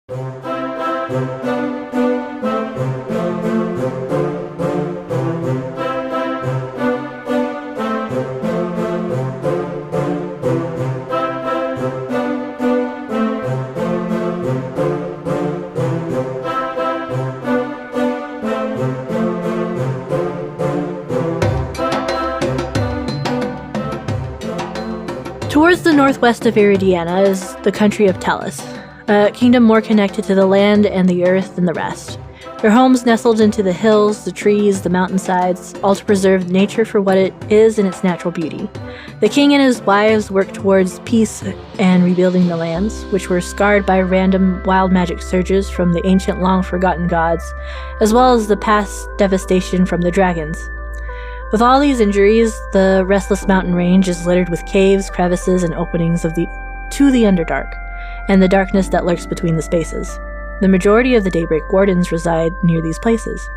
Towards the northwest of Iridiana is the country of Tellus, a kingdom more connected to the land and the earth than the rest. Their homes nestled into the hills, the trees, the mountainsides, all to preserve nature for what it is in its natural beauty. The king and his wives worked towards peace and rebuilding the lands, which were scarred by random wild magic surges from the ancient long-forgotten gods, as well as the past devastation from the dragons. With all these injuries, the restless mountain range is littered with caves, crevices, and openings to the Underdark, and the darkness that lurks between the spaces. The majority of the Daybreak Wardens reside near these places.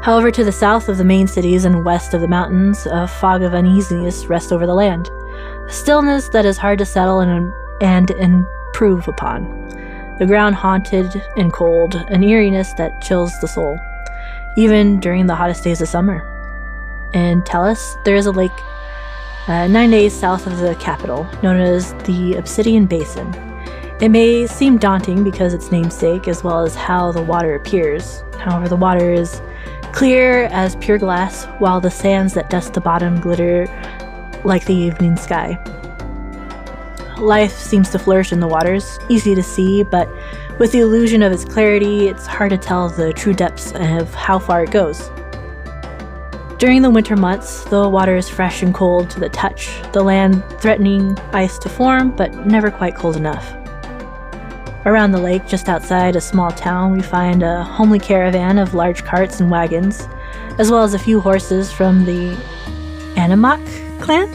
However, to the south of the main cities and west of the mountains, a fog of uneasiness rests over the land, a stillness that is hard to settle and improve upon. The ground haunted and cold, an eeriness that chills the soul, even during the hottest days of summer. In Tellus, there is a lake 9 days south of the capital, known as the Obsidian Basin. It may seem daunting because its namesake, as well as how the water appears. However, the water is clear as pure glass, while the sands that dust the bottom glitter like the evening sky. Life seems to flourish in the waters, easy to see, but with the illusion of its clarity, it's hard to tell the true depths of how far it goes. During the winter months, the water is fresh and cold to the touch, the land threatening ice to form, but never quite cold enough. Around the lake, just outside a small town, we find a homely caravan of large carts and wagons, as well as a few horses from the Animak clan?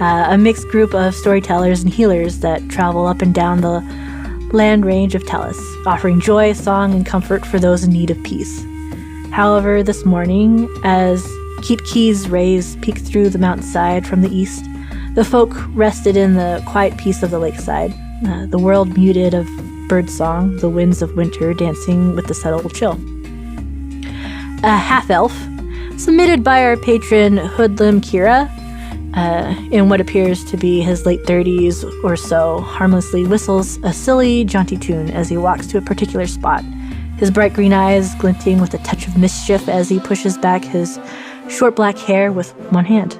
A mixed group of storytellers and healers that travel up and down the land range of Tellus, offering joy, song, and comfort for those in need of peace. However, this morning, as Keetke's rays peeked through the mountainside from the east, the folk rested in the quiet peace of the lakeside, the world muted of birdsong, the winds of winter dancing with the subtle chill. A half-elf, submitted by our patron Hoodlim Kira, in what appears to be his late 30s or so, harmlessly whistles a silly, jaunty tune as he walks to a particular spot, his bright green eyes glinting with a touch of mischief as he pushes back his short black hair with one hand.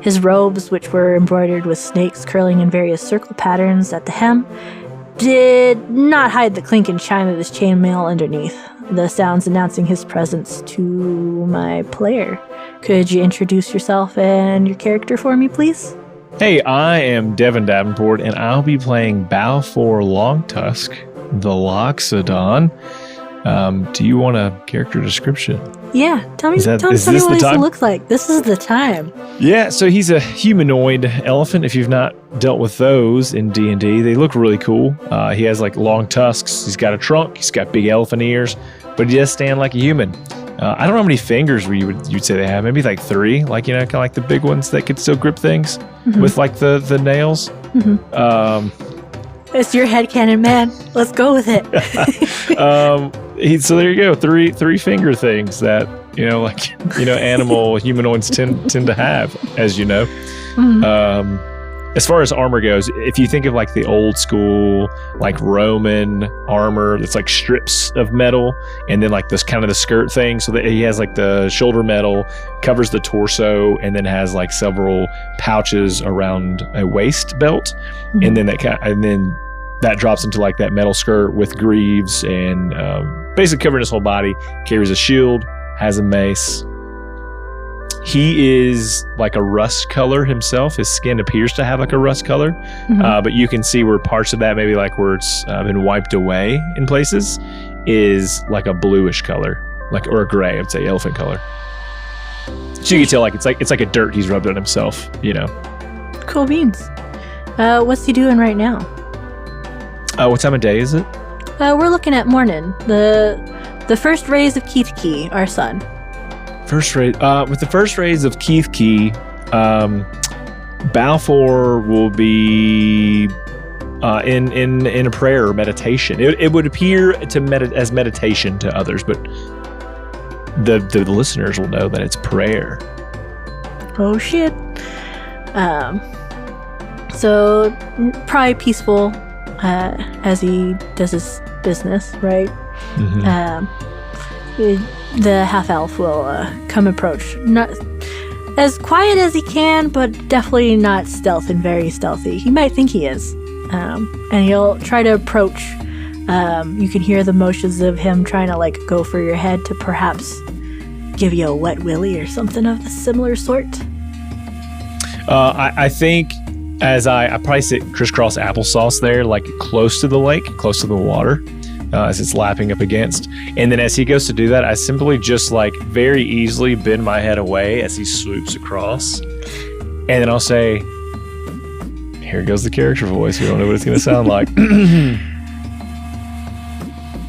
His robes, which were embroidered with snakes curling in various circle patterns at the hem, did not hide the clink and chime of his chainmail underneath, the sounds announcing his presence to my player. Could you introduce yourself and your character for me, please? Hey, I am Devan Davenport, and I'll be playing Balfour LongTusks, the Loxodon. Do you want a character description? Yeah, tell me what he looks like. This is the time. Yeah, so he's a humanoid elephant. If you've not dealt with those in D&D, they look really cool. He has like long tusks. He's got a trunk. He's got big elephant ears, but he does stand like a human. I don't know how many fingers you'd say they have. Maybe like 3, like, you know, kind of like the big ones that could still grip things with like the nails. It's your headcanon, man. Let's go with it. So there you go, three finger things that, you know, like, you know, animal humanoids tend to have, as you know. As far as armor goes, if you think of like the old school, like Roman armor, that's like strips of metal, and then like this kind of the skirt thing, so that he has like the shoulder metal, covers the torso, and then has like several pouches around a waist belt, and then that drops into like that metal skirt with greaves, and basically covering his whole body. Carries a shield, has a mace. He is like a rust color himself. His skin appears to have like a rust color, but you can see where parts of that, maybe like where it's been wiped away in places, is like a bluish color, like, or a gray, I'd say, elephant color. So you can tell like it's like a dirt he's rubbed on himself, you know. Cool beans. What's he doing right now? What time of day is it? We're looking at morning. The first rays of Keithkey, our son. With the first rays of Keithkey, Balfour will be in a prayer or meditation. It would appear to as meditation to others, but the listeners will know that it's prayer. Oh shit. So probably peaceful as he does his business, right? The half-elf will come approach. Not as quiet as he can, but definitely not stealth and very stealthy. He might think he is. And he'll try to approach. You can hear the motions of him trying to like go for your head to perhaps give you a wet willy or something of a similar sort. I think as I probably sit crisscross applesauce there, like close to the lake, close to the water, as it's lapping up against. And then as he goes to do that, I simply just like very easily bend my head away as he swoops across. And then I'll say, here goes the character voice. We don't know what it's going to sound like.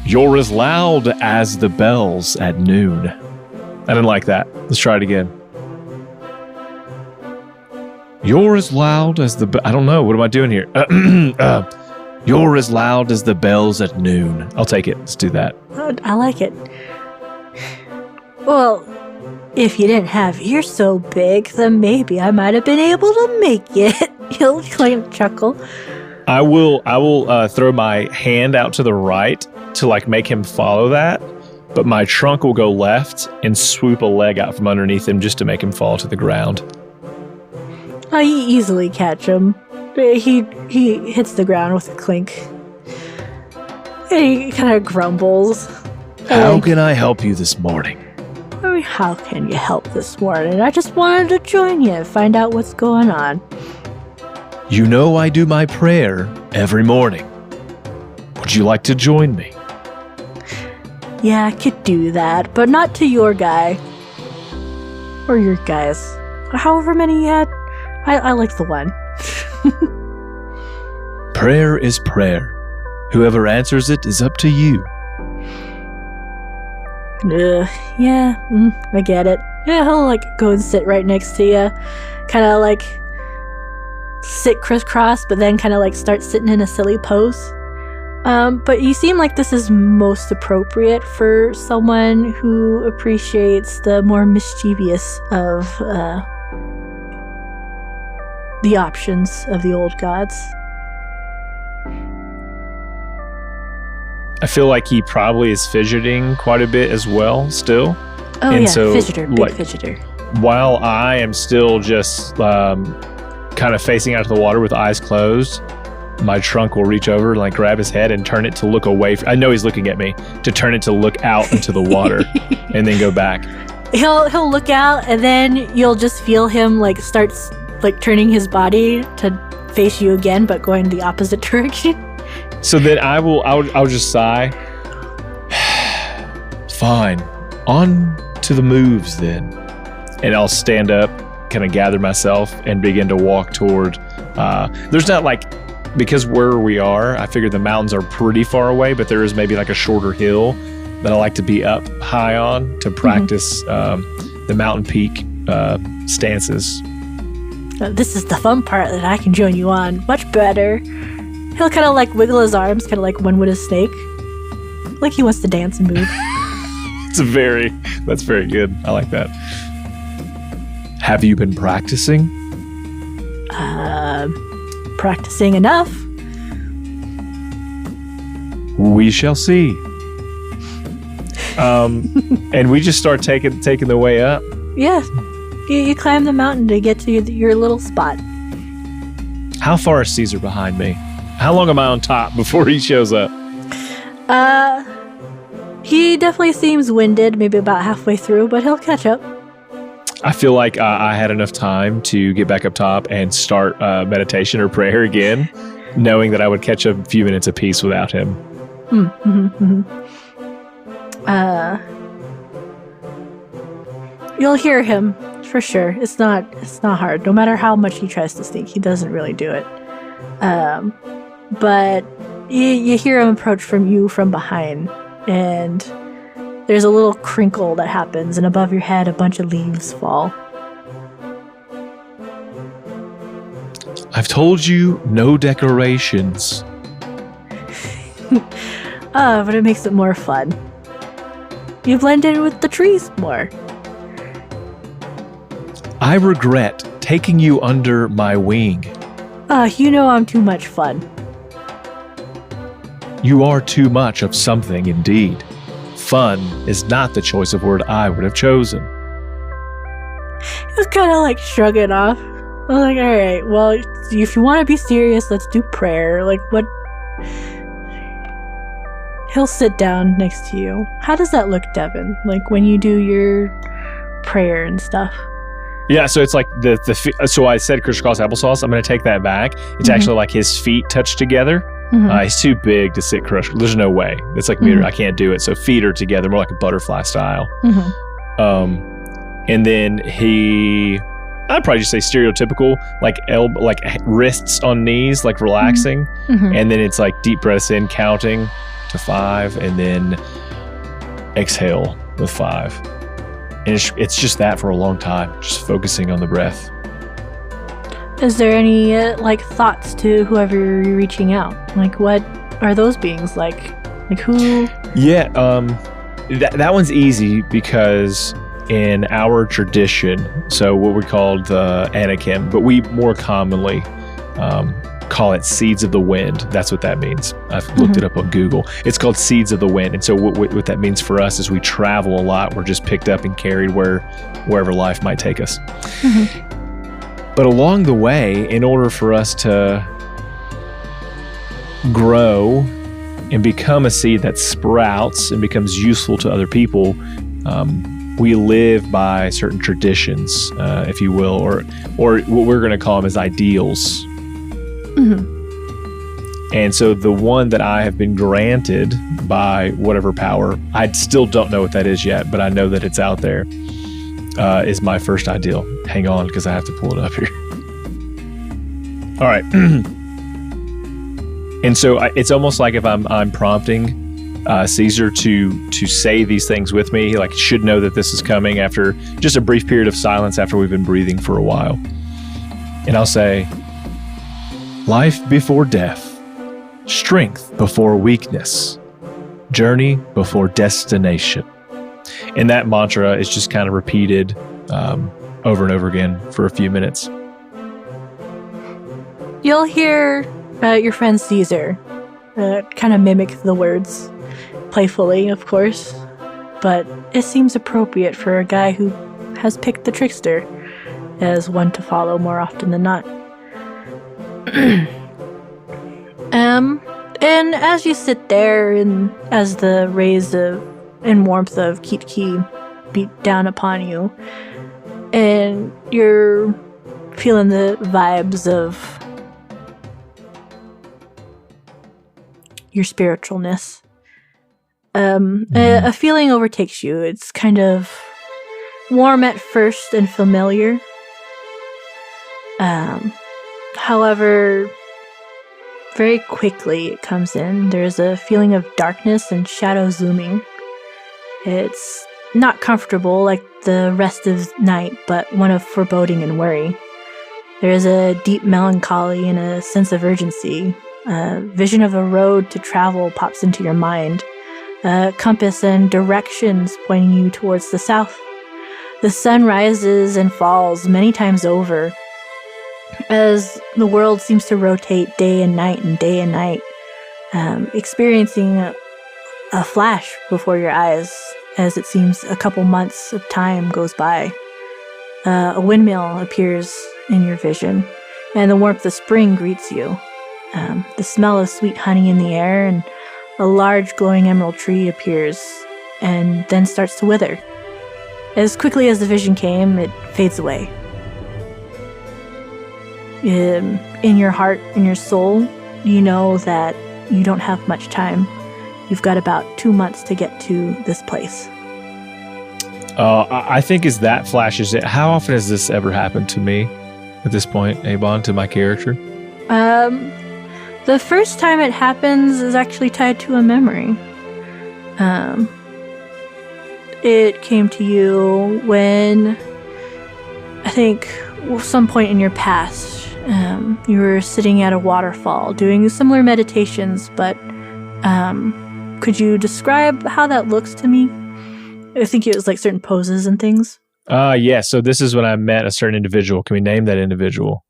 You're as loud as the bells at noon. I didn't like that. Let's try it again. You're as loud as the... I don't know. What am I doing here? You're as loud as the bells at noon. I'll take it. Let's do that. I like it. Well, if you didn't have ears so big, then maybe I might have been able to make it. He'll kind of chuckle. I will throw my hand out to the right to like make him follow that, but my trunk will go left and swoop a leg out from underneath him just to make him fall to the ground. Oh, you easily catch him. He hits the ground with a clink. And he kind of grumbles. How can I help you this morning? How can you help this morning? I just wanted to join you and find out what's going on. You know I do my prayer every morning. Would you like to join me? Yeah, I could do that, but not to your guy. Or your guys. However many you had. I like the one. Prayer is prayer. Whoever answers it is up to you. I get it. Yeah, he'll like go and sit right next to you. Kind of like sit crisscross, but then kind of like start sitting in a silly pose. But you seem like this is most appropriate for someone who appreciates the more mischievous of the options of the old gods. I feel like he probably is fidgeting quite a bit as well still. Oh, and yeah, so, fidgeter, big fidgeter. While I am still just kind of facing out to the water with eyes closed, my trunk will reach over and like grab his head and turn it to look away. I know he's looking at me, to turn it to look out into the water and then go back. He'll look out, and then you'll just feel him like starts like turning his body to face you again, but going the opposite direction. So then I'll just sigh. Fine. On to the moves then. And I'll stand up, kind of gather myself, and begin to walk toward... there's not like... Because where we are, I figure the mountains are pretty far away, but there is maybe like a shorter hill that I like to be up high on to practice the mountain peak stances. This is the fun part that I can join you on. Much better. He'll kind of like wiggle his arms, kind of like one would a snake. Like he wants to dance and move. That's very good. I like that. Have you been practicing? Practicing enough. We shall see. And we just start taking the way up. Yeah. You climb the mountain to get to your little spot. How far is Caesar behind me? How long am I on top before he shows up? He definitely seems winded, maybe about halfway through, but he'll catch up. I feel like I had enough time to get back up top and start meditation or prayer again, knowing that I would catch a few minutes of peace without him. You'll hear him for sure. It's not hard. No matter how much he tries to sneak, he doesn't really do it. But you hear him approach from behind, and there's a little crinkle that happens, and above your head, a bunch of leaves fall. I've told you no decorations. But it makes it more fun. You blend in with the trees more. I regret taking you under my wing. You know I'm too much fun. You are too much of something indeed. Fun is not the choice of word I would have chosen. He was kind of like shrugging off. I was like, alright, well, if you want to be serious, let's do prayer. Like, what? He'll sit down next to you. How does that look, Devan? Like, when you do your prayer and stuff? Yeah, so it's like so I said Crystal Cross applesauce. I'm going to take that back. It's actually like his feet touched together. He's too big to sit crushed. There's no way. It's like I can't do it. So feet are together, more like a butterfly style. And then I'd probably just say stereotypical, like wrists on knees, like relaxing. And then it's like deep breaths in, counting to 5, and then exhale with 5. And it's just that for a long time, just focusing on the breath. Is there any thoughts to whoever you're reaching out? Like, what are those beings like? Like who? Yeah, that one's easy because in our tradition, so what we call the Anakim, but we more commonly call it seeds of the wind. That's what that means. I've looked it up on Google. It's called seeds of the wind. And so what that means for us is we travel a lot. We're just picked up and carried wherever life might take us. But along the way, in order for us to grow and become a seed that sprouts and becomes useful to other people, we live by certain traditions, if you will, or what we're going to call them as ideals. And so the one that I have been granted by whatever power, I still don't know what that is yet, but I know that it's out there, is my first ideal. Hang on, because I have to pull it up here. All right. And so it's almost like if I'm prompting Caesar to say these things with me, he should know that this is coming after just a brief period of silence after we've been breathing for a while. And I'll say, life before death, strength before weakness, journey before destination. And that mantra is just kind of repeated over and over again for a few minutes. You'll hear your friend Caesar kind of mimic the words, playfully, of course, but it seems appropriate for a guy who has picked the trickster as one to follow more often than not. And as you sit there, and as the rays and warmth of Kitki beat down upon you, and you're feeling the vibes of your spiritualness, a feeling overtakes you. It's kind of warm at first and familiar. However, very quickly it comes in. There's a feeling of darkness and shadows looming. It's not comfortable like the rest of night, but one of foreboding and worry. There is a deep melancholy and a sense of urgency. A vision of a road to travel pops into your mind. A compass and directions pointing you towards the south. The sun rises and falls many times over, as the world seems to rotate day and night and day and night, experiencing a flash before your eyes as it seems a couple months of time goes by. A windmill appears in your vision, and the warmth of spring greets you. The smell of sweet honey in the air, and a large glowing emerald tree appears and then starts to wither. As quickly as the vision came, it fades away. In your heart, in your soul, you know that you don't have much time. You've got about 2 months to get to this place. I think as that flashes it, how often has this ever happened to me at this point, ABon, to my character? The first time it happens is actually tied to a memory. It came to you when, I think, some point in your past, You were sitting at a waterfall doing similar meditations, but could you describe how that looks to me? I think it was like certain poses and things. Yeah, so this is when I met a certain individual. Can we name that individual?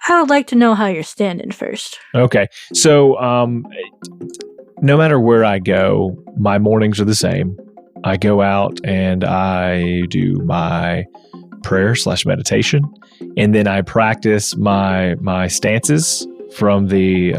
I would like to know how you're standing first. Okay, so no matter where I go, my mornings are the same. I go out and I do my prayer / meditation, and then I practice my stances from the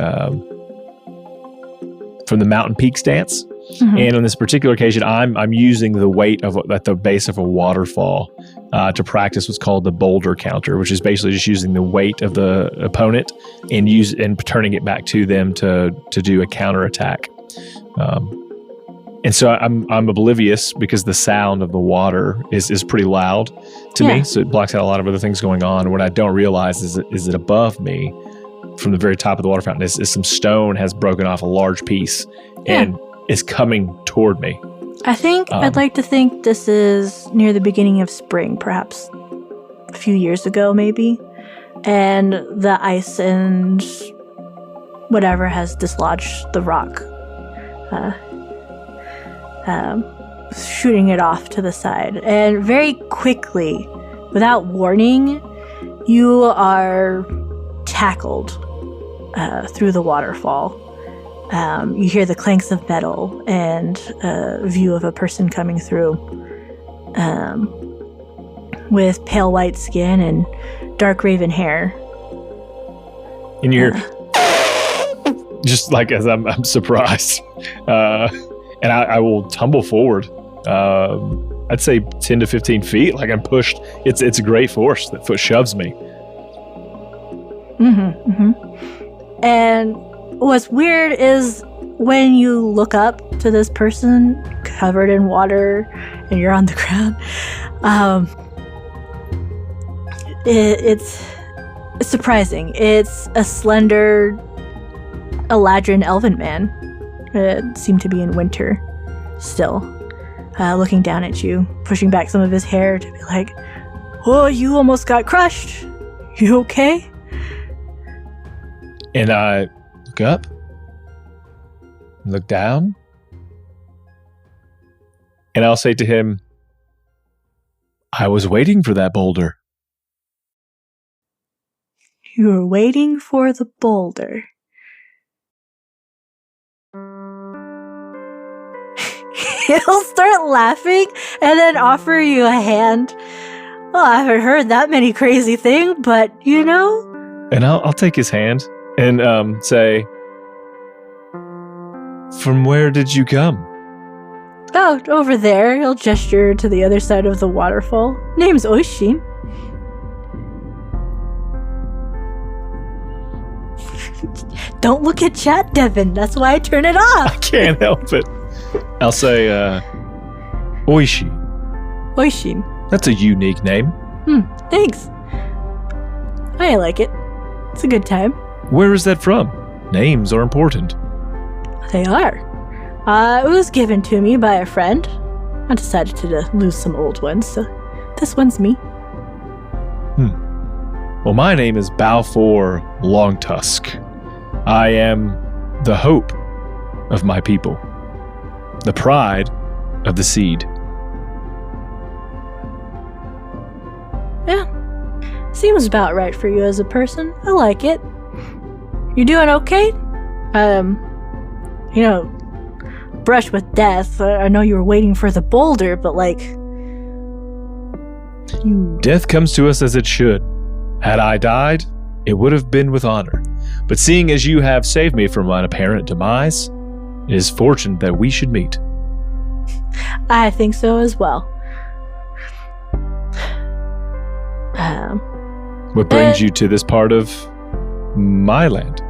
mountain peak stance. Mm-hmm. And on this particular occasion, I'm using the weight at the base of a waterfall to practice what's called the boulder counter, which is basically just using the weight of the opponent and turning it back to them to do a counterattack. And so I'm oblivious because the sound of the water is pretty loud to me, so it blocks out a lot of other things going on. What I don't realize is that above me, from the very top of the water fountain, is some stone has broken off a large piece and is coming toward me. I think I'd like to think this is near the beginning of spring, perhaps a few years ago, maybe, and the ice and whatever has dislodged the rock. Shooting it off to the side. And very quickly, without warning, you are tackled through the waterfall. You hear the clanks of metal and a view of a person coming through with pale white skin and dark raven hair. And you're just like as I'm surprised. And I will tumble forward. I'd say 10 to 15 feet. Like I'm pushed. It's a great force that shoves me. Mm-hmm, mm-hmm. And what's weird is when you look up to this person covered in water and you're on the ground, it's surprising. It's a slender Eladrin elven man. Seemed to be in winter still, looking down at you, pushing back some of his hair to be like, "Oh, you almost got crushed. You okay?" And I look up, look down, and I'll say to him, "I was waiting for that boulder." You were waiting for the boulder. He'll start laughing and then offer you a hand. Well, I haven't heard that many crazy things, but you know. And I'll take his hand and say, "From where did you come?" Oh, over there. He'll gesture to the other side of the waterfall. Name's Oishin. Don't look at chat, Devan. That's why I turn it off. I can't help it. I'll say, Oishi. Oishin. That's a unique name. Thanks. I like it. It's a good time. Where is that from? Names are important. They are. It was given to me by a friend. I decided to lose some old ones, so this one's me. Well, my name is Balfour LongTusks. I am the hope of my people. The pride of the seed. Yeah. Seems about right for you as a person. I like it. You doing okay? Brush with death. I know you were waiting for the boulder, but Death comes to us as it should. Had I died, it would have been with honor. But seeing as you have saved me from an apparent demise, it is fortunate that we should meet. I think so as well. What brings you to this part of my land?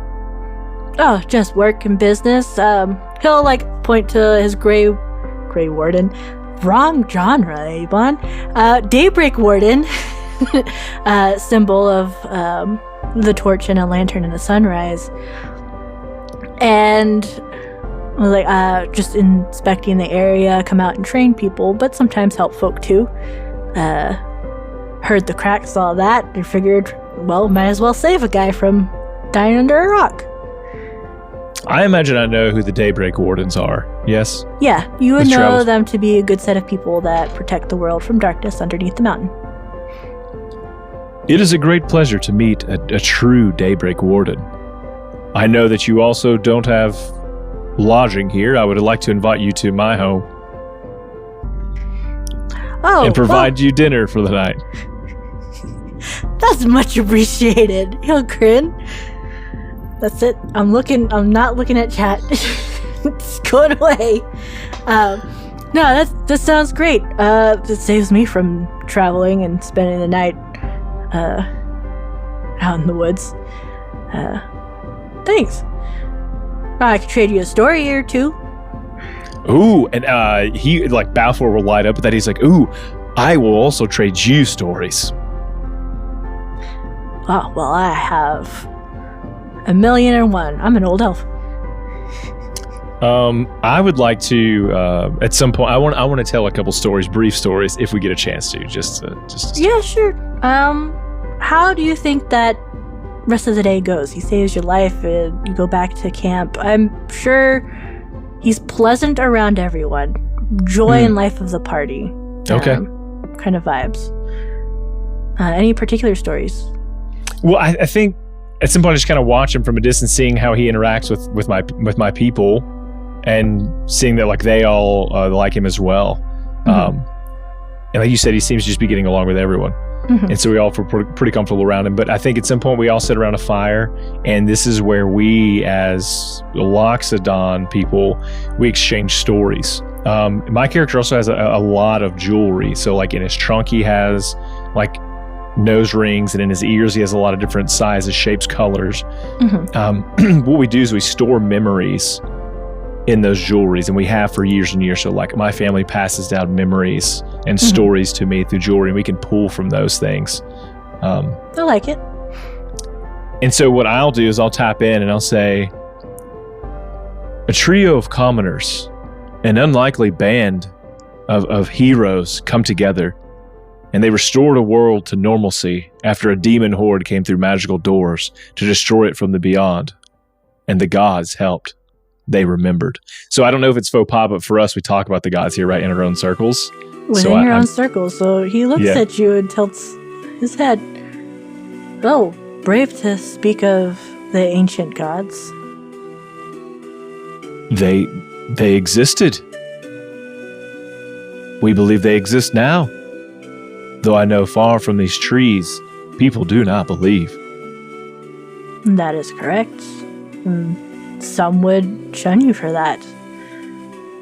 Oh, just work and business. He'll point to his gray warden. Wrong genre, ABon. Daybreak Warden. Symbol of the torch and a lantern in the sunrise. And just inspecting the area, come out and train people, but sometimes help folk too. Heard the cracks, saw that, and figured well, might as well save a guy from dying under a rock. I imagine I know who the Daybreak Wardens are. Yes? Yeah, you would know them to be a good set of people that protect the world from darkness underneath the mountain. It is a great pleasure to meet a true Daybreak Warden. I know that you also don't have lodging here. I would like to invite you to my home. Oh, and provide you dinner for the night. That's much appreciated. He'll grin. That's it. I'm not looking at chat. It's going away. No, that sounds great. It saves me from traveling and spending the night out in the woods. Thanks. I could trade you a story or two. Ooh, and he, like, Balfour will light up with that. He's like, ooh, I will also trade you stories. Oh, well, I have 1,000,001. I'm an old elf. I would like to, at some point, I want to tell a couple stories, brief stories, if we get a chance to, just Yeah, sure. How do you think that rest of the day goes? He saves your life and you go back to camp. I'm sure he's pleasant around everyone. Joy and life of the party. Okay. Kind of vibes. Any particular stories? Well, I think at some point I just kind of watch him from a distance, seeing how he interacts with my people, and seeing that like they all like him as well. And like you said, he seems to just be getting along with everyone. And so we all feel pretty comfortable around him. But I think at some point we all sit around a fire, and this is where we, as Loxodon people, we exchange stories. My character also has a lot of jewelry. So like in his trunk he has like nose rings, and in his ears he has a lot of different sizes, shapes, colors. What we do is we store memories in those jewelries, and we have for years and years. So like my family passes down memories and stories to me through jewelry, and we can pull from those things. I like it. And so what I'll do is I'll tap in and I'll say, a trio of commoners, an unlikely band of heroes come together, and they restored a world to normalcy after a demon horde came through magical doors to destroy it from the beyond. And the gods helped. They remembered. So I don't know if it's faux pas, but for us, we talk about the gods here, right, in our own circles. Within your own circle. So he looks at you and tilts his head. Oh, brave to speak of the ancient gods. They existed. We believe they exist now. Though I know far from these trees, people do not believe. That is correct. Some would shun you for that.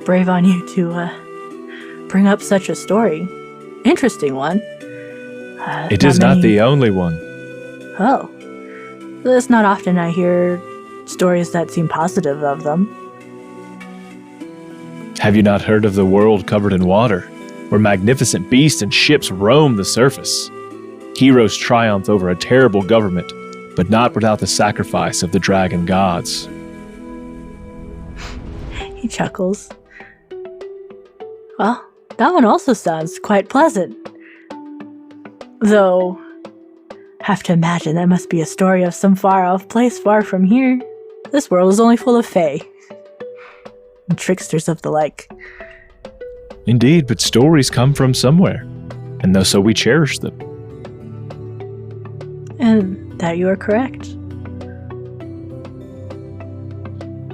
Brave on you to bring up such a story. Interesting one. It is not the only one. Oh. It's not often I hear stories that seem positive of them. Have you not heard of the world covered in water, where magnificent beasts and ships roam the surface? Heroes triumph over a terrible government, but not without the sacrifice of the dragon gods. He chuckles. Well, that one also sounds quite pleasant. Though, have to imagine that must be a story of some far-off place far from here. This world is only full of fae. And tricksters of the like. Indeed, but stories come from somewhere, and so we cherish them. And that you are correct.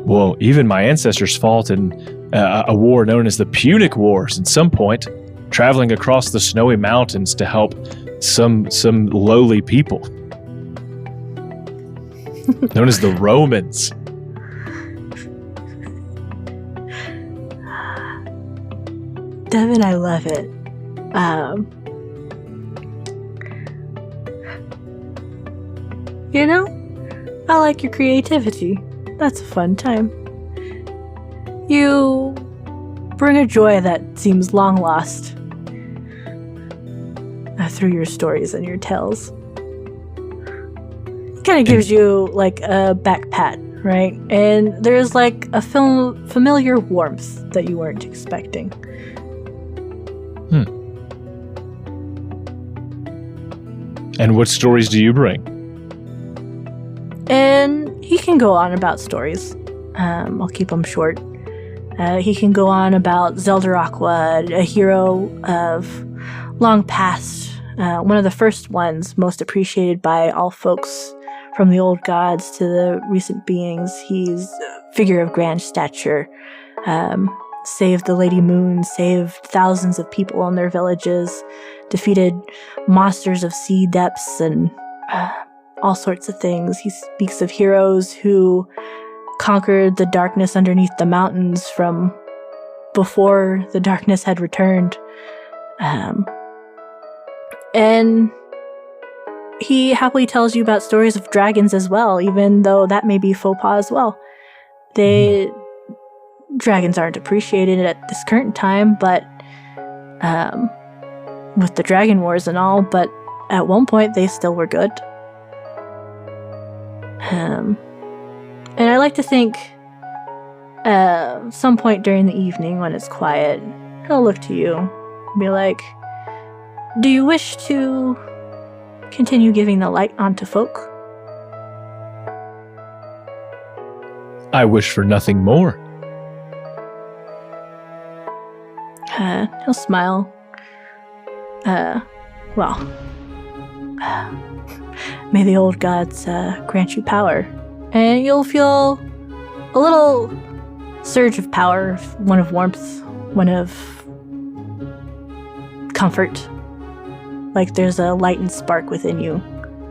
Well, even my ancestors fought in a war known as the Punic Wars at some point, traveling across the snowy mountains to help some lowly people, known as the Romans. Devan, I love it. You know, I like your creativity. That's a fun time. You bring a joy that seems long lost through your stories and your tales. It kind of gives you like a back pat, right? And there's like a familiar warmth that you weren't expecting. And what stories do you bring? And he can go on about stories. I'll keep them short. He can go on about Zeldarakwa, a hero of long past, one of the first ones most appreciated by all folks, from the old gods to the recent beings. He's a figure of grand stature, saved the Lady Moon, saved thousands of people in their villages, defeated monsters of sea depths, and all sorts of things. He speaks of heroes who conquered the darkness underneath the mountains from before the darkness had returned. And he happily tells you about stories of dragons as well, even though that may be faux pas as well. Dragons aren't appreciated at this current time, but with the dragon wars and all, but at one point they still were good. And I like to think some point during the evening when it's quiet, he'll look to you and be like, do you wish to continue giving the light onto folk? I wish for nothing more. He'll smile. May the old gods grant you power. And you'll feel a little surge of power, one of warmth, one of comfort. Like there's a light and spark within you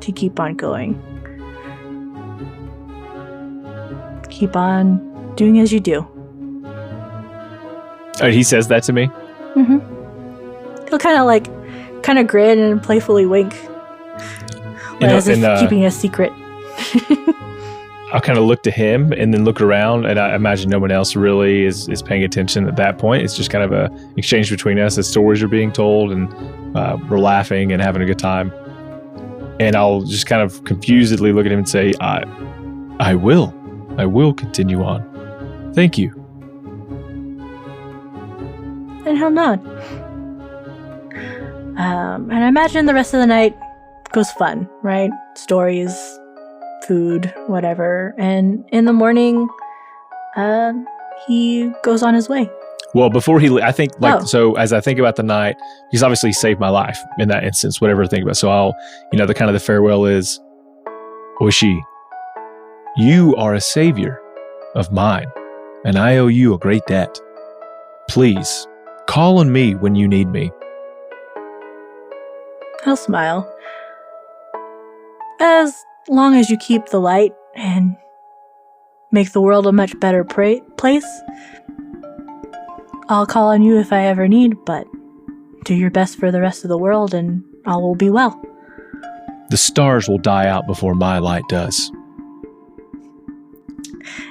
to keep on going. Keep on doing as you do. Oh, he says that to me? Mm-hmm. He'll kind of grin and playfully wink. As if keeping a secret. I'll kind of look to him and then look around, and I imagine no one else really is paying attention at that point. It's just kind of a exchange between us as stories are being told, and we're laughing and having a good time. And I'll just kind of confusedly look at him and say, I will continue on. Thank you. And he'll nod. And I imagine the rest of the night goes fun, right? Stories, food, whatever. And in the morning, he goes on his way. Well, before so as I think about the night, he's obviously saved my life in that instance, whatever I think about. So I'll, the farewell is, Oishi, you are a savior of mine, and I owe you a great debt. Please, call on me when you need me. I'll smile. As long as you keep the light and make the world a much better place, I'll call on you if I ever need, but do your best for the rest of the world and all will be well. The stars will die out before my light does.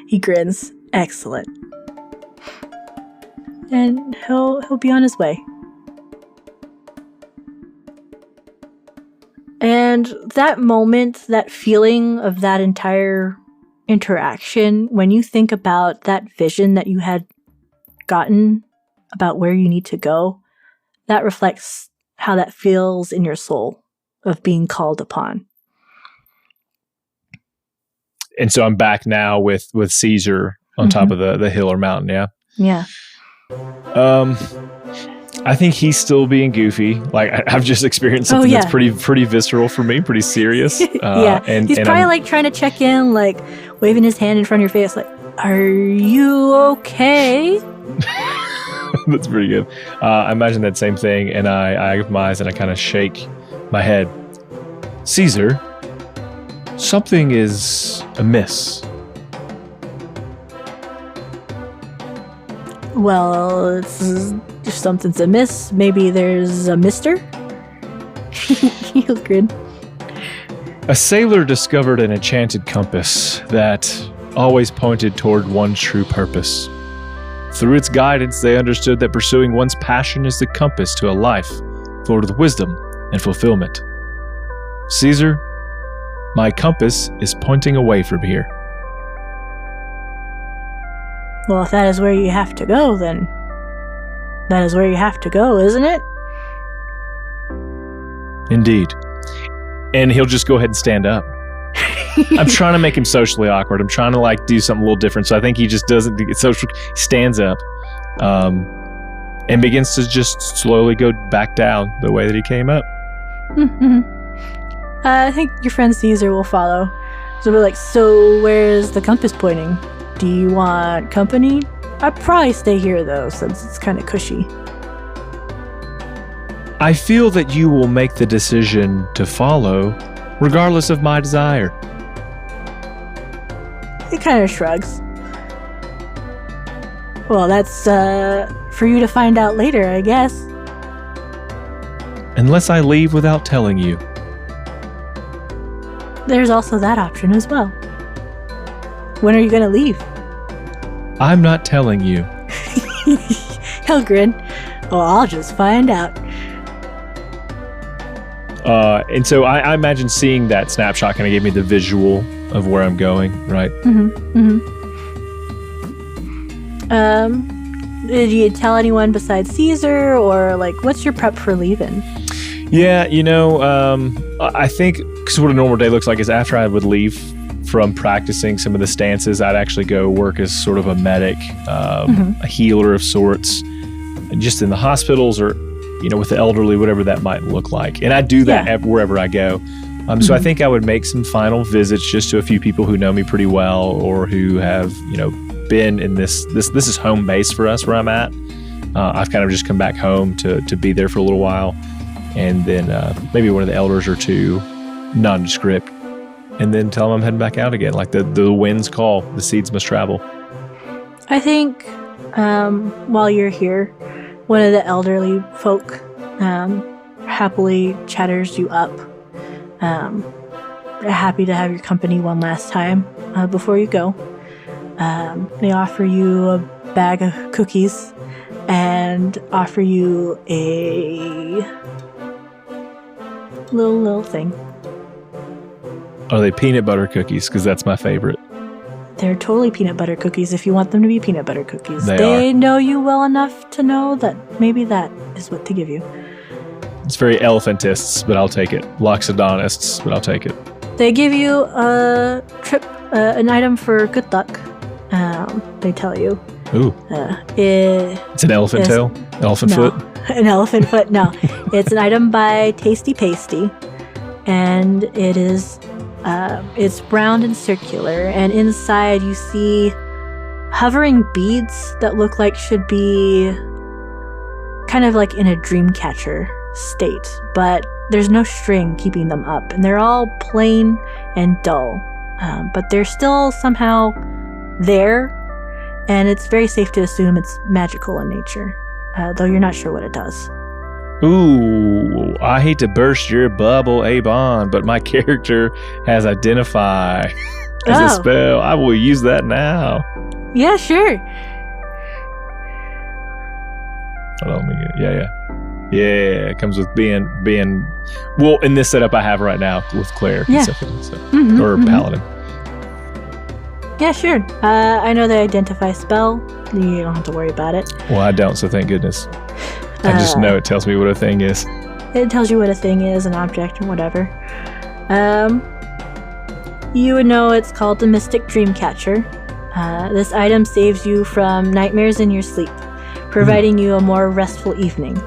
He grins. Excellent. And he'll be on his way. And that moment, that feeling of that entire interaction, when you think about that vision that you had gotten about where you need to go, that reflects how that feels in your soul of being called upon. And so I'm back now with Caesar on top of the hill or mountain, yeah? Yeah. I think he's still being goofy. Like I've just experienced something that's pretty visceral for me, pretty serious. Yeah, and he's probably trying to check in, waving his hand in front of your face, "Are you okay?" That's pretty good. I imagine that same thing, and I open my eyes and I kind of shake my head. Caesar, something is amiss. Well, if something's amiss, maybe there's a mister? He'll grin. A sailor discovered an enchanted compass that always pointed toward one true purpose. Through its guidance, they understood that pursuing one's passion is the compass to a life filled with wisdom and fulfillment. Caesar, my compass is pointing away from here. Well, if that is where you have to go, then that is where you have to go, isn't it? Indeed. And he'll just go ahead and stand up. I'm trying to make him socially awkward. I'm trying to like do something a little different. So I think he just doesn't get social. He stands up and begins to just slowly go back down the way that he came up. I think your friend Caesar will follow. So we're like, so where's the compass pointing? Do you want company? I'd probably stay here though, since it's kind of cushy. I feel that you will make the decision to follow regardless of my desire. He kind of shrugs. Well, that's for you to find out later, I guess. Unless I leave without telling you. There's also that option as well. When are you going to leave? I'm not telling you. He'll grin. Well, I'll just find out. And so I imagine seeing that snapshot kind of gave me the visual of where I'm going, right? Did you tell anyone besides Caesar, or like, what's your prep for leaving? Yeah, I think because what a normal day looks like is after I would leave from practicing some of the stances, I'd actually go work as sort of a medic, a healer of sorts, just in the hospitals or with the elderly, whatever that might look like. And I do that wherever I go. So I think I would make some final visits just to a few people who know me pretty well or who have, been in this is home base for us where I'm at. I've kind of just come back home to be there for a little while. And then maybe one of the elders or two, nondescript, and then tell them I'm heading back out again. Like the winds call, the seeds must travel. I think while you're here, one of the elderly folk happily chatters you up. Happy to have your company one last time before you go. They offer you a bag of cookies and offer you a little thing. Are they peanut butter cookies? Because that's my favorite. They're totally peanut butter cookies if you want them to be peanut butter cookies. They know you well enough to know that maybe that is what they give you. It's very elephantists, but I'll take it. Loxodonists, but I'll take it. They give you a trip, an item for good luck. They tell you. Ooh. It's an elephant tail? Elephant foot? An elephant foot, no. It's an item by Tasty Pasty. And it is... it's round and circular, and inside you see hovering beads that look like should be kind of like in a dream catcher state, but there's no string keeping them up, and they're all plain and dull, but they're still somehow there, and it's very safe to assume it's magical in nature, though you're not sure what it does. Ooh, I hate to burst your bubble, ABon, but my character has identify as a spell. I will use that now. Yeah, sure. Hold on, yeah. It comes with being. Well, in this setup I have right now with cleric and stuff, or paladin. Yeah, sure. I know the identify spell. You don't have to worry about it. Well, I don't, so thank goodness. I just know it tells me what a thing is. It tells you what a thing is, an object, and whatever. You would know it's called the Mystic Dreamcatcher. This item saves you from nightmares in your sleep, providing you a more restful evening.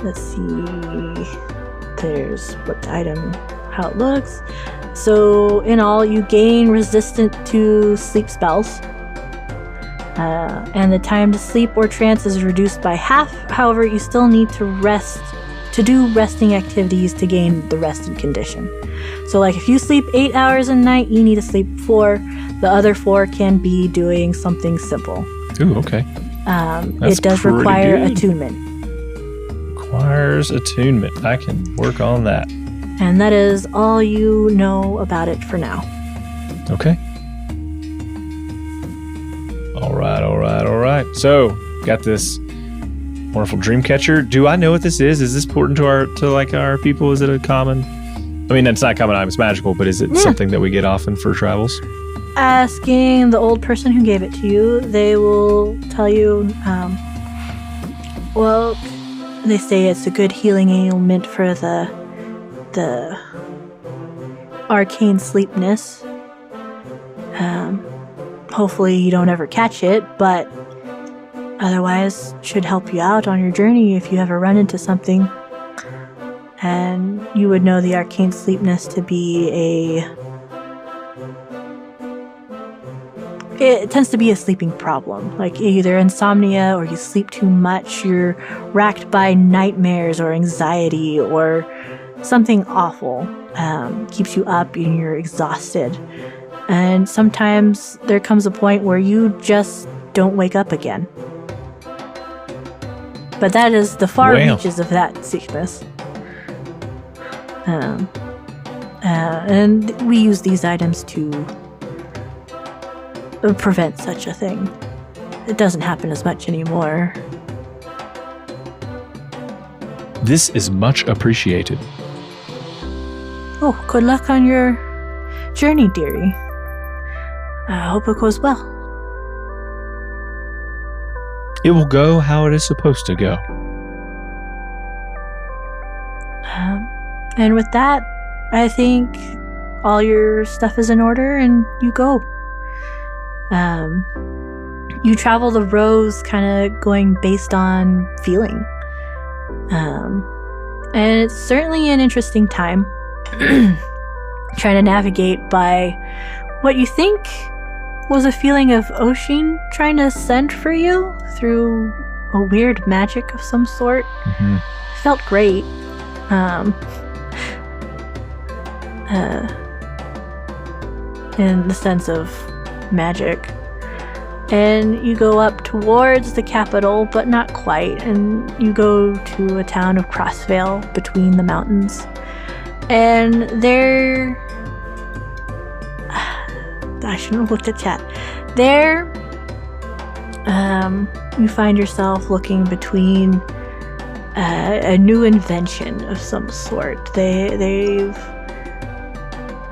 Let's see. There's what the item, how it looks. So in all, you gain resistant to sleep spells. And the time to sleep or trance is reduced by half. However, you still need to rest, to do resting activities to gain the rested condition. So like if you sleep 8 hours a night, you need to sleep 4. The other 4 can be doing something simple. Ooh, okay. It does require attunement. Requires attunement. I can work on that. And that is all you know about it for now. Okay. All right. So, got this wonderful dream catcher. Do I know what this is? Is this important to our people? Is it a common? I mean, it's not common item. It's magical, but is it something that we get often for travels? Asking the old person who gave it to you, they will tell you. Well, they say it's a good healing ailment for the the arcane sleepness. Hopefully you don't ever catch it, but otherwise should help you out on your journey if you ever run into something. And you would know the arcane sleepness to be it tends to be a sleeping problem, like either insomnia or you sleep too much, you're racked by nightmares or anxiety or something awful keeps you up and you're exhausted. And sometimes there comes a point where you just don't wake up again. But that is the far reaches of that sickness. And we use these items to prevent such a thing. It doesn't happen as much anymore. This is much appreciated. Oh, good luck on your journey, dearie. I hope it goes well. It will go how it is supposed to go. And with that, I think all your stuff is in order and you go. You travel the rows kind of going based on feeling. And it's certainly an interesting time. Trying to navigate by what you think was a feeling of Oshin trying to send for you through a weird magic of some sort. Mm-hmm. Felt great. In the sense of magic. And you go up towards the capital, but not quite, and you go to a town of Crossvale between the mountains. And there... I shouldn't have looked at chat. There, you find yourself looking between a new invention of some sort. It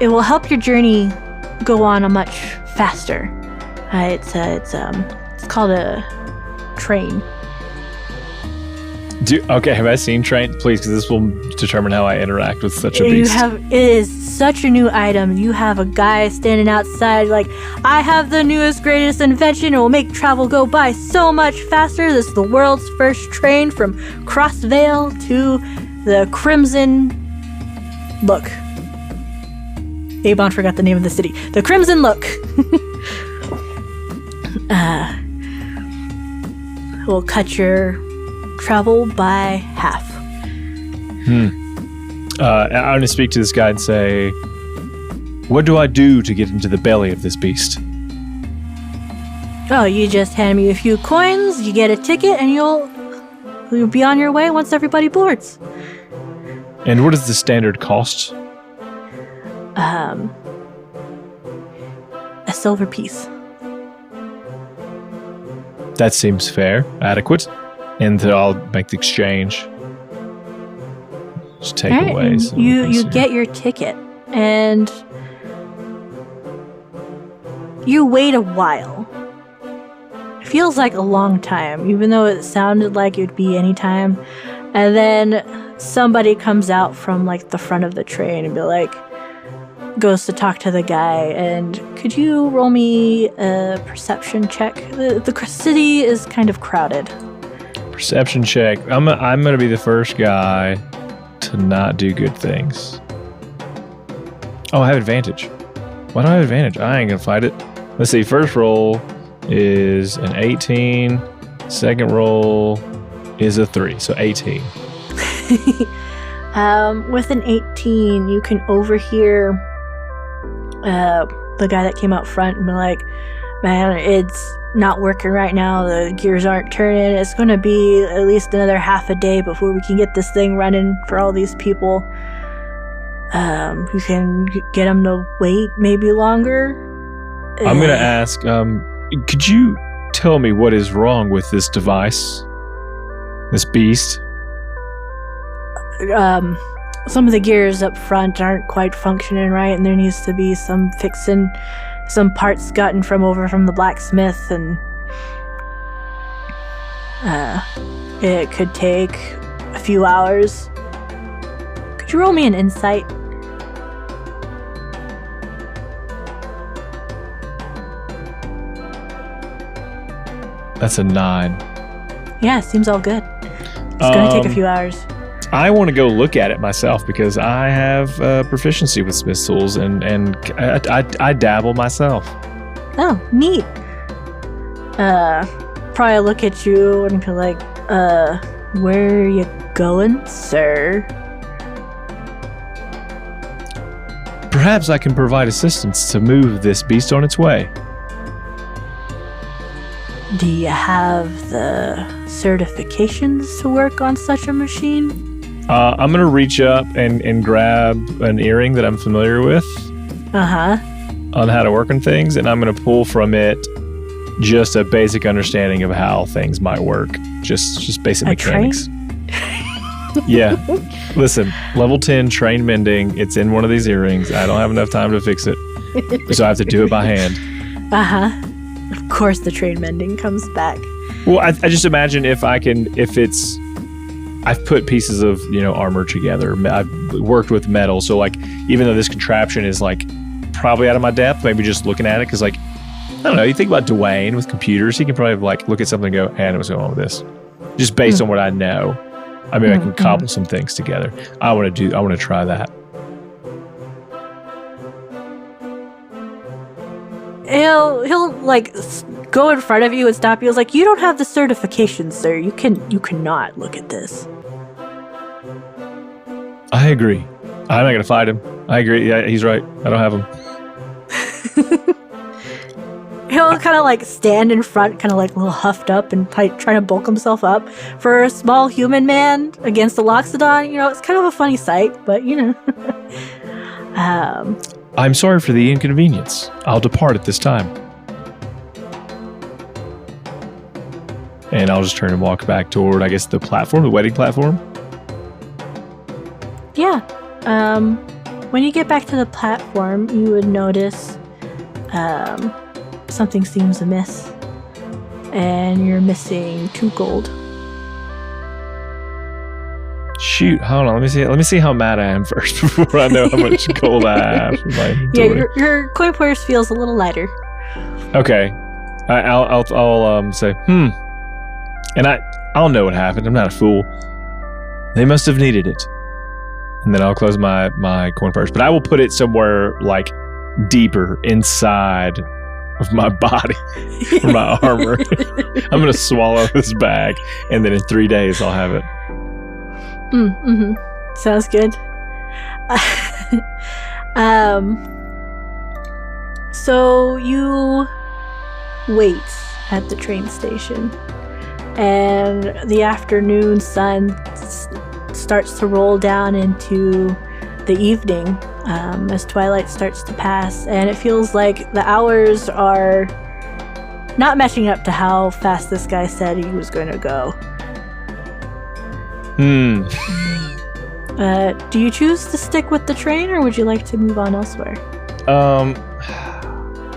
will help your journey go on a much faster. It's called a train. Okay, have I seen train? Please, because this will determine how I interact with such a beast. It is such a new item. You have a guy standing outside like, I have the newest, greatest invention. It will make travel go by so much faster. This is the world's first train from Crossvale to the Crimson Look. ABon forgot the name of the city. The Crimson Look. Will cut your travel by half. I'm going to speak to this guy and say, what do I do to get into the belly of this beast? Oh, you just hand me a few coins, you get a ticket, and you'll be on your way once everybody boards. And what is the standard cost? A silver piece. That seems fair, adequate, and I'll make the exchange. Just take away. You get your ticket, and you wait a while. It feels like a long time, even though it sounded like it would be any time. And then somebody comes out from like the front of the train and goes to talk to the guy, and could you roll me a perception check? The city is kind of crowded. Perception check. I'm gonna be the first guy to not do good things. Oh, I have advantage. Why do I have advantage? I ain't gonna fight it. Let's see. First roll is an 18. Second roll is a 3, so 18. With an 18, you can overhear the guy that came out front and be like, man, it's not working right now. The gears aren't turning. It's going to be at least another half a day before we can get this thing running for all these people. You can get them to wait maybe longer. I'm going to ask, could you tell me what is wrong with this device? This beast? Some of the gears up front aren't quite functioning right, and there needs to be some fixing, some parts gotten from the blacksmith, and it could take a few hours. Could you roll me an insight? That's a 9. Yeah, seems all good. It's going to take a few hours. I want to go look at it myself because I have proficiency with Smith's tools and I dabble myself. Oh, neat. Probably look at you and be like, where are you going, sir? Perhaps I can provide assistance to move this beast on its way. Do you have the certifications to work on such a machine? I'm going to reach up and grab an earring that I'm familiar with. Uh-huh. On how to work on things, and I'm going to pull from it just a basic understanding of how things might work. Just basic mechanics. Yeah. Listen, level 10 train mending. It's in one of these earrings. I don't have enough time to fix it, so I have to do it by hand. Uh-huh. Of course the train mending comes back. Well, I just imagine I've put pieces of, armor together. I've worked with metal, so like, even though this contraption is like probably out of my depth, maybe just looking at it, because like, I don't know, you think about Dwayne with computers, he can probably like look at something and go, and what's going on with this? Just based on what I know. I mean, I can cobble some things together. I want to try that. He'll like go in front of you and stop you. He's like, you don't have the certification, sir. You cannot look at this. I agree. I'm not gonna fight him. I agree. Yeah, he's right. I don't have him. He'll kind of like stand in front, kind of like a little huffed up and trying to bulk himself up. For a small human man against a Loxodon, it's kind of a funny sight, but I'm sorry for the inconvenience. I'll depart at this time. And I'll just turn and walk back toward, I guess, the wedding platform. Yeah. When you get back to the platform, you would notice something seems amiss. And you're missing 2 gold. Shoot, hold on. Let me see how mad I am first before I know how much gold I have. Yeah, your coin purse feels a little lighter. Okay, I'll say and I'll know what happened. I'm not a fool. They must have needed it, and then I'll close my coin purse. But I will put it somewhere like deeper inside of my body for my armor. I'm gonna swallow this bag, and then in 3 days I'll have it. Sounds good. So you wait at the train station, and the afternoon sun starts to roll down into the evening as twilight starts to pass, and it feels like the hours are not matching up to how fast this guy said he was going to go. Do you choose to stick with the train, or would you like to move on elsewhere?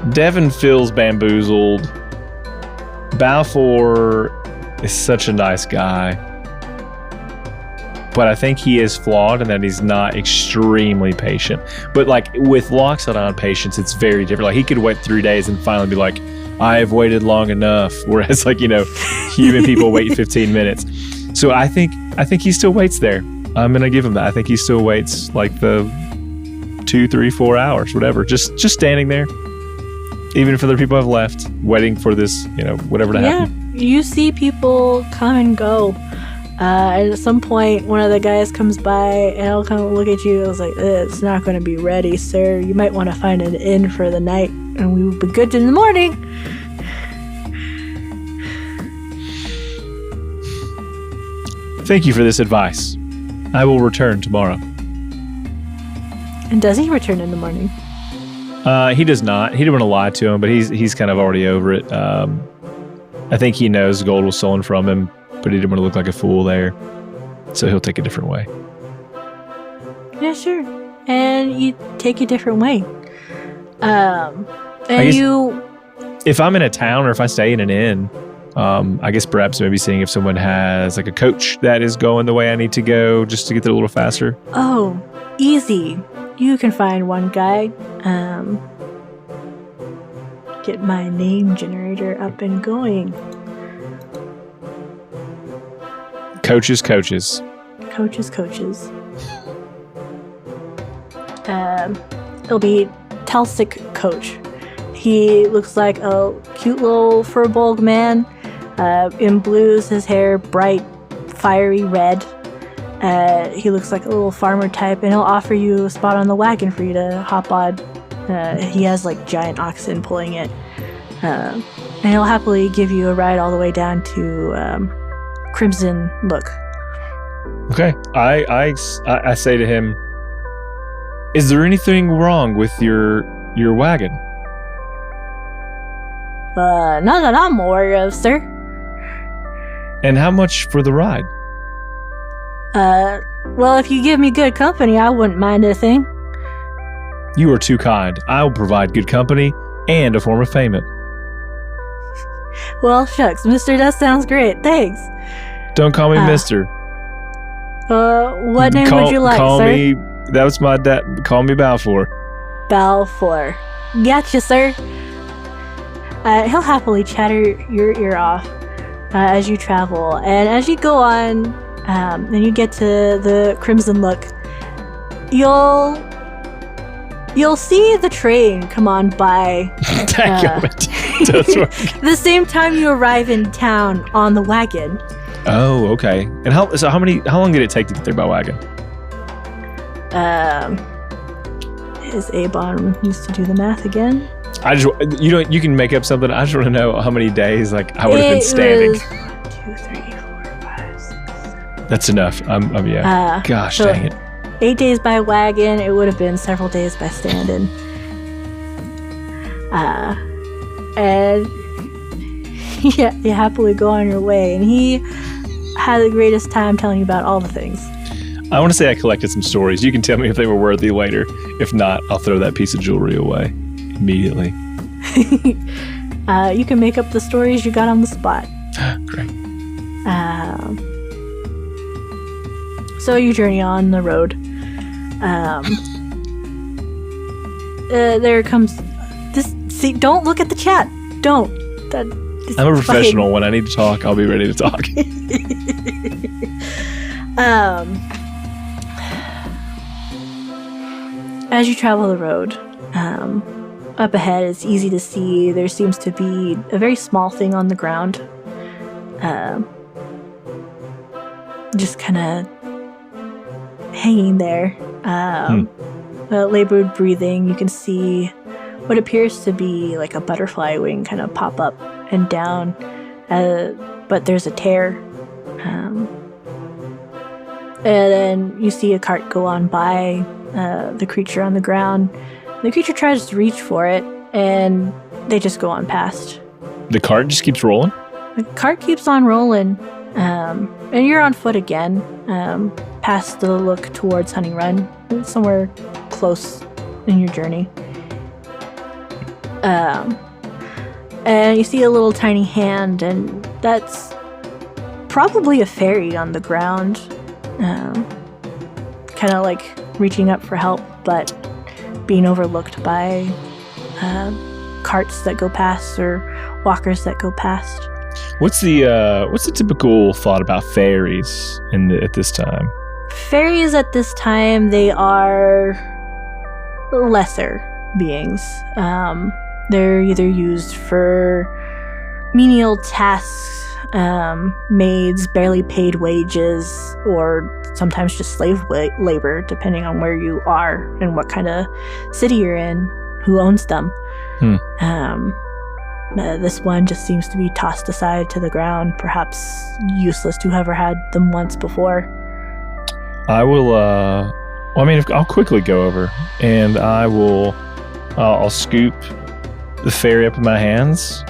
Devan feels bamboozled. Balfour is such a nice guy, but I think he is flawed in that he's not extremely patient. But like with Loxodon patience, it's very different. Like he could wait 3 days and finally be like, I've waited long enough. Whereas like, human people wait 15 minutes. So I think he still waits there. I'm going to give him that. I think he still waits like the 2, 3, 4 hours, whatever. Just standing there. Even if other people have left, waiting for this, whatever to happen. Yeah, you see people come and go. And at some point, one of the guys comes by and he'll kind of look at you. I was like, it's not going to be ready, sir. You might want to find an inn for the night, and we will be good in the morning. Thank you for this advice. I will return tomorrow. And does he return in the morning? He does not. He didn't want to lie to him, but he's kind of already over it. I think he knows gold was stolen from him, but he didn't want to look like a fool there. So he'll take a different way. Yeah, sure. And you take a different way. If I'm in a town or if I stay in an inn, I guess perhaps maybe seeing if someone has like a coach that is going the way I need to go just to get there a little faster. Oh, easy. You can find one guy. Get my name generator up and going. Coaches. Coaches. It'll be Telsic Coach. He looks like a cute little furball man. In blues, his hair bright, fiery red. He looks like a little farmer type, and he'll offer you a spot on the wagon for you to hop on. He has like giant oxen pulling it. And he'll happily give you a ride all the way down to Crimson Look. Okay. I say to him, is there anything wrong with your wagon? Not that I'm aware of, sir. And how much for the ride? Well, if you give me good company, I wouldn't mind a thing. You are too kind. I will provide good company and a form of payment. Well, shucks, mister, that sounds great. Thanks. Don't call me mister. What name would you like, sir? That was my dad. Call me Balfour. Balfour. Gotcha, sir. He'll happily chatter your ear off as you travel. And as you go on, and you get to the Crimson Look, you'll see the train come on by the same time you arrive in town on the wagon. Oh, okay. And how long did it take to get there by wagon? His ABon needs to do the math again. You can make up something. I just want to know how many days I would have been standing. 1, 2, 3, 4, 5, 6, 7. That's enough. Yeah. Gosh, so dang it. 8 days by wagon. It would have been several days by standing. And you happily go on your way. And he had the greatest time telling you about all the things. I want to say I collected some stories. You can tell me if they were worthy later. If not, I'll throw that piece of jewelry away immediately. You can make up the stories you got on the spot. Great. So you journey on the road. There comes this. See, don't look at the chat. Don't. I'm a professional. Fine. When I need to talk, I'll be ready to talk. As you travel the road, up ahead, it's easy to see there seems to be a very small thing on the ground. Just kind of hanging there. Labored breathing. You can see what appears to be like a butterfly wing kind of pop up and down. But there's a tear. And then you see a cart go on by the creature on the ground. The creature tries to reach for it, and they just go on past. The cart just keeps rolling? The cart keeps on rolling, and you're on foot again, past the look towards Honey Run, somewhere close in your journey. And you see a little tiny hand, and that's probably a fairy on the ground, kind of like reaching up for help, but being overlooked by carts that go past or walkers that go past. What's the typical thought about fairies at this time? Fairies at this time, they are lesser beings. They're either used for menial tasks, maids, barely paid wages, or sometimes just slave labor, depending on where you are and what kind of city you're in, who owns them. This one just seems to be tossed aside to the ground, perhaps useless to whoever had them once before. I will, I'll quickly go over, and I'll scoop the fairy up in my hands.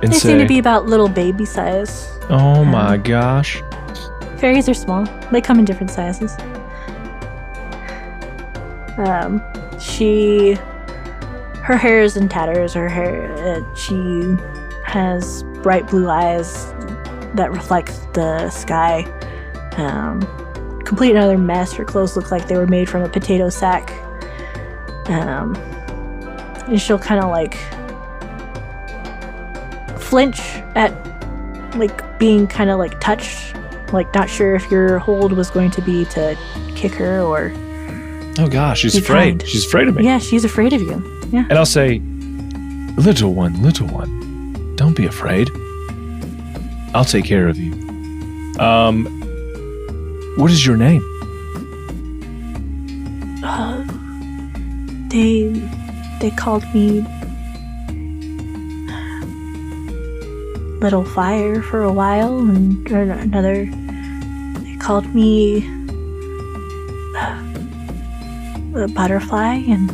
They seem to be about little baby size. Oh my gosh. Fairies are small. They come in different sizes. Her hair is in tatters. She has bright blue eyes that reflect the sky. Complete another mess. Her clothes look like they were made from a potato sack. And she'll kind of like flinch at like being kind of like touched, like not sure if your hold was going to be to kick her or. Oh gosh, she's afraid. Kind. She's afraid of me. Yeah, she's afraid of you. Yeah. And I'll say, little one, don't be afraid. I'll take care of you. What is your name? They called me Little Fire for a while, and another they called me a Butterfly, and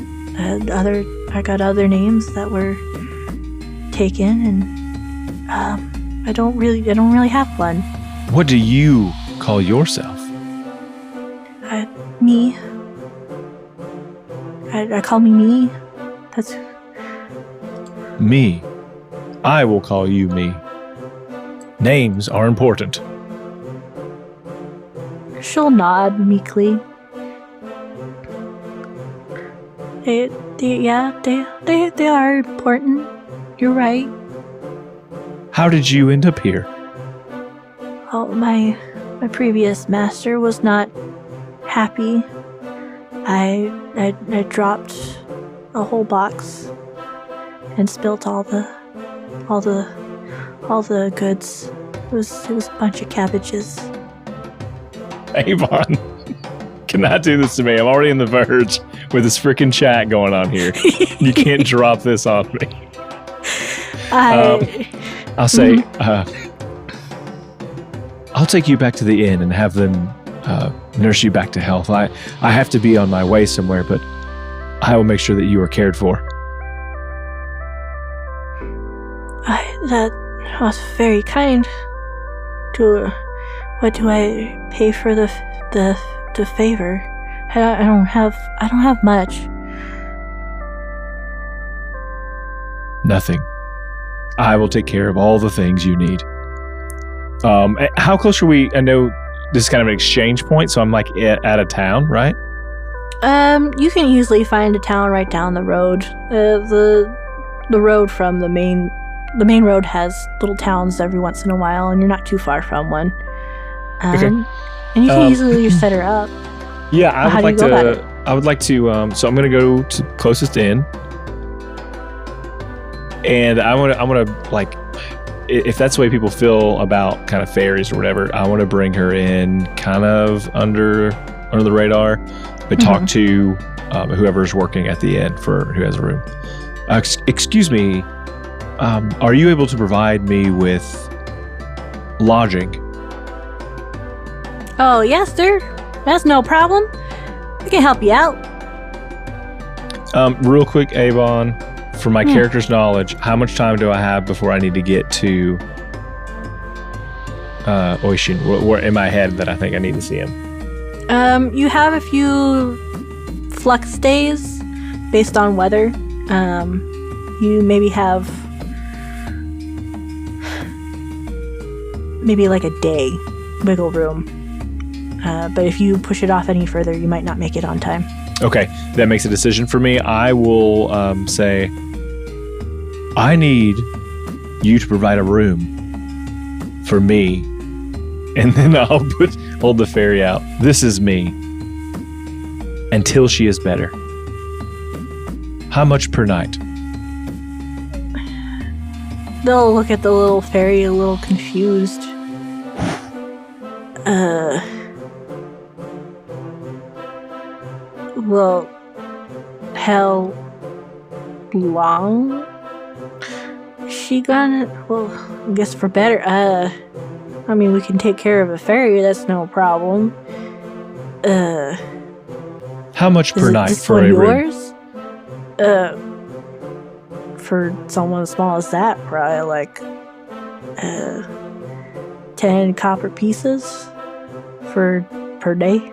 I got other names that were taken, and I don't really have one. What do you call yourself? Me. I call me Me. That's me. I will call you Me. Names are important. She'll nod meekly. They are important. You're right. How did you end up here? Oh, my previous master was not happy. I dropped a whole box and spilt all the goods. It was a bunch of cabbages. ABon, cannot do this to me. I'm already in the verge with this freaking chat going on here. You can't drop this on me. I'll say, I'll take you back to the inn and have them nurse you back to health. I have to be on my way somewhere, but I will make sure that you are cared for. That was very kind. What do I pay for the favor? I don't have much. Nothing. I will take care of all the things you need. How close are we? I know this is kind of an exchange point, so I'm like at a town, right? You can easily find a town right down the road. The road from the main road has little towns every once in a while, and you're not too far from one. Okay. And you can easily set her up. Yeah, I would like to. So I'm gonna go to closest inn, and I want to like, if that's the way people feel about kind of fairies or whatever, I want to bring her in kind of under the radar, but talk to whoever's working at the inn who has a room. Excuse me, are you able to provide me with lodging? Oh, yes, sir. That's no problem. We can help you out. Real quick, ABon, for my character's knowledge, how much time do I have before I need to get to Oishin? Where in my head that I think I need to see him? You have a few flux days based on weather. You maybe have like a day wiggle room. But if you push it off any further, you might not make it on time. Okay, that makes a decision for me. I will say, I need you to provide a room for me, and then I'll hold the fairy out. This is me. Until she is better. How much per night? They'll look at the little fairy a little confused. Well, how long is she gonna? Well, I guess for better. I mean, we can take care of a fairy. That's no problem. How much per night this for one a yours? room? For someone as small as that, probably like 10 copper pieces per day.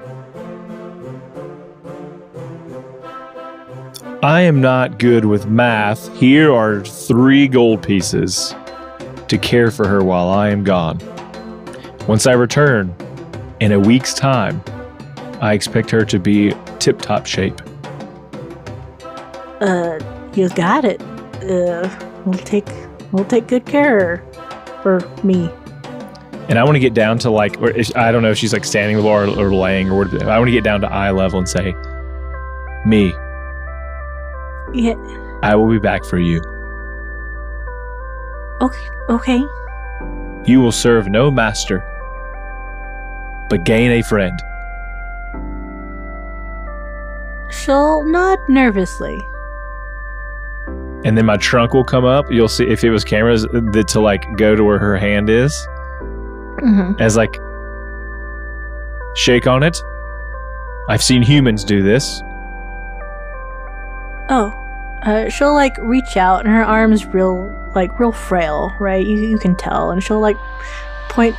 I am not good with math. Here are 3 gold pieces. to care for her while I am gone. Once I return, in a week's time, I expect her to be tip-top shape. You got it. We'll take good care of her. For me. And I want to get down to I don't know if she's like standing or laying or what. I want to get down to eye level and say, me. Yeah. I will be back for you. Okay. You will serve no master, but gain a friend. She'll nod nervously. And then my trunk will come up. You'll see if it was cameras to like go to where her hand is. Mm-hmm. As like, shake on it. I've seen humans do this. She'll like reach out, and her arm's real frail, right? You can tell, and she'll like point,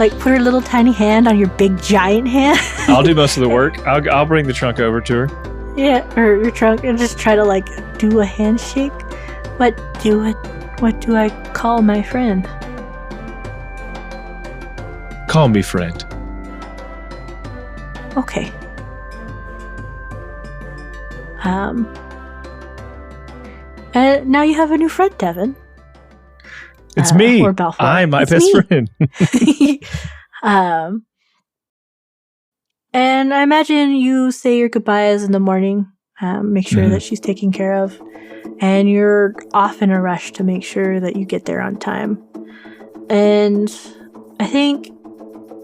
like put her little tiny hand on your big giant hand. I'll do most of the work. I'll bring the trunk over to her. Yeah, or your trunk, and just try to like do a handshake. What do I call my friend? Call me friend. Okay. And now you have a new friend, Devan. It's me. Or Balfour. I'm my best friend. And I imagine you say your goodbyes in the morning, make sure that she's taken care of, and you're off in a rush to make sure that you get there on time. And I think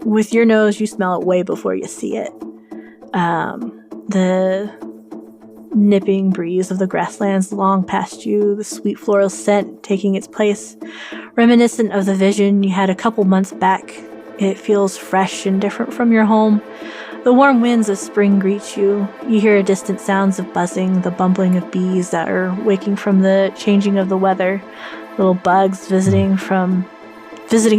with your nose, you smell it way before you see it. The nipping breeze of the grasslands long past you, the sweet floral scent taking its place, reminiscent of the vision you had a couple months back. It feels fresh and different from your home. The warm winds of spring greet you. You hear distant sounds of buzzing, the bumbling of bees that are waking from the changing of the weather, little bugs visiting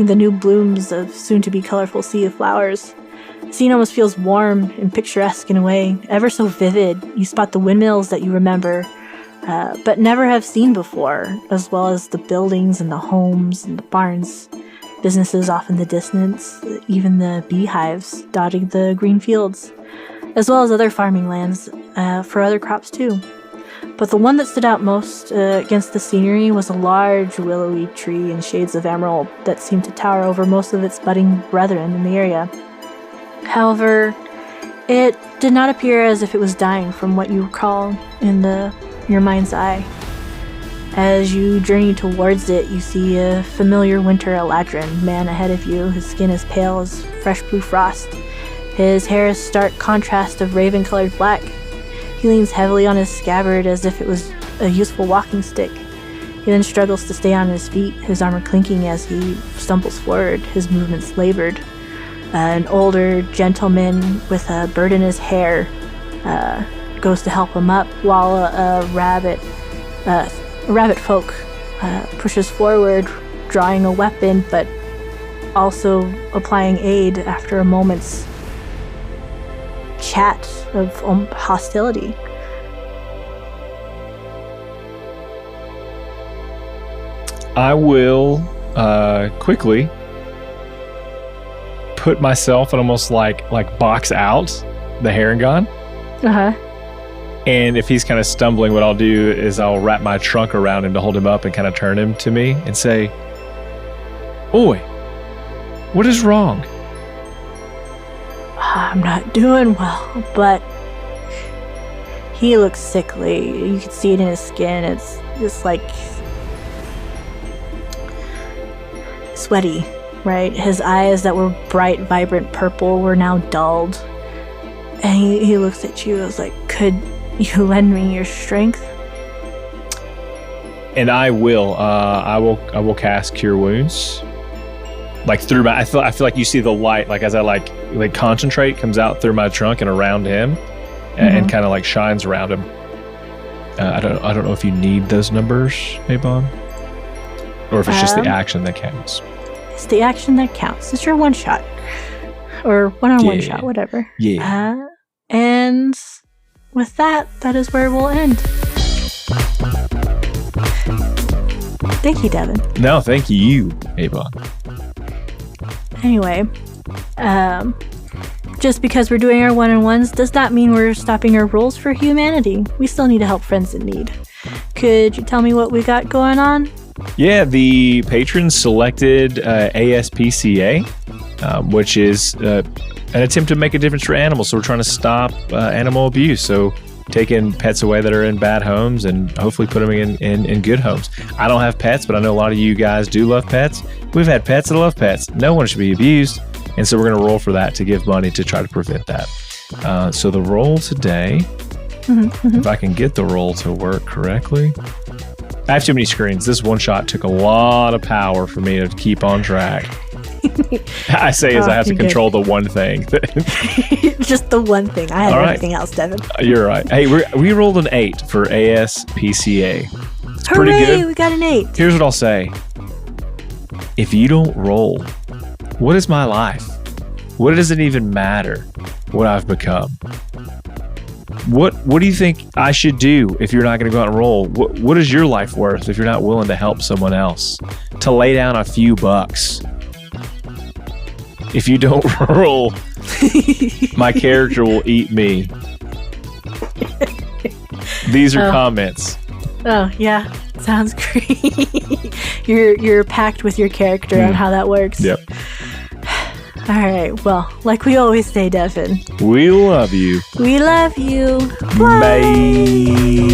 the new blooms of soon-to-be colorful sea of flowers. The scene almost feels warm and picturesque in a way, ever so vivid. You spot the windmills that you remember, but never have seen before, as well as the buildings and the homes and the barns. Businesses off in the distance, even the beehives dotting the green fields, as well as other farming lands for other crops too. But the one that stood out most against the scenery was a large willowy tree in shades of emerald that seemed to tower over most of its budding brethren in the area. However, it did not appear as if it was dying from what you recall in your mind's eye. As you journey towards it, you see a familiar winter Eladrin man ahead of you. His skin is pale as fresh blue frost. His hair is stark contrast of raven-colored black. He leans heavily on his scabbard as if it was a useful walking stick. He then struggles to stay on his feet, his armor clinking as he stumbles forward, his movements labored. An older gentleman with a bird in his hair goes to help him up, while a rabbit folk pushes forward, drawing a weapon, but also applying aid after a moment's chat of hostility. I will quickly put myself and almost like box out the Harengon. Uh-huh. And if he's kind of stumbling, what I'll do is I'll wrap my trunk around him to hold him up and kind of turn him to me and say, "Oi, what is wrong?" I'm not doing well, but he looks sickly. You can see it in his skin. It's just like sweaty, right? His eyes that were bright, vibrant purple were now dulled. And he looks at you and was like, "Could you lend me your strength?" And I will. I will cast Cure Wounds. Like through my, I feel like you see the light. Like as I like concentrate, comes out through my trunk and around him, and kind of like shines around him. I don't know if you need those numbers, ABon, or if it's just the action that counts. It's the action that counts. It's your one shot, or one shot, whatever. Yeah. And with that is where we'll end. Thank you, Devan. No, thank you, ABon. Anyway, just because we're doing our 1-on-1s does not mean we're stopping our roles for humanity. We still need to help friends in need. Could you tell me what we got going on? Yeah, the patrons selected ASPCA, which is an attempt to make a difference for animals. So we're trying to stop animal abuse. So taking pets away that are in bad homes and hopefully put them in good homes. I don't have pets, but I know a lot of you guys do love pets. We've had pets that love pets. No one should be abused. And so we're going to roll for that to give money to try to prevent that. So the roll today, if I can get the roll to work correctly. I have too many screens. This one shot took a lot of power for me to keep on track. I say as I have to control the one thing. Just the one thing. I have everything else, Devan. You're right. Hey, we rolled an 8 for ASPCA. It's Hooray, pretty good. We got an 8. Here's what I'll say. If you don't roll, what is my life? What does it even matter what I've become? What do you think I should do if you're not going to go out and roll? What is your life worth if you're not willing to help someone else? To lay down a few bucks. If you don't roll, my character will eat me. These are comments. Oh, yeah. Sounds great. You're packed with your character on how that works. Yep. All right. Well, like we always say, Devan. We love you. We love you. Bye. Bye.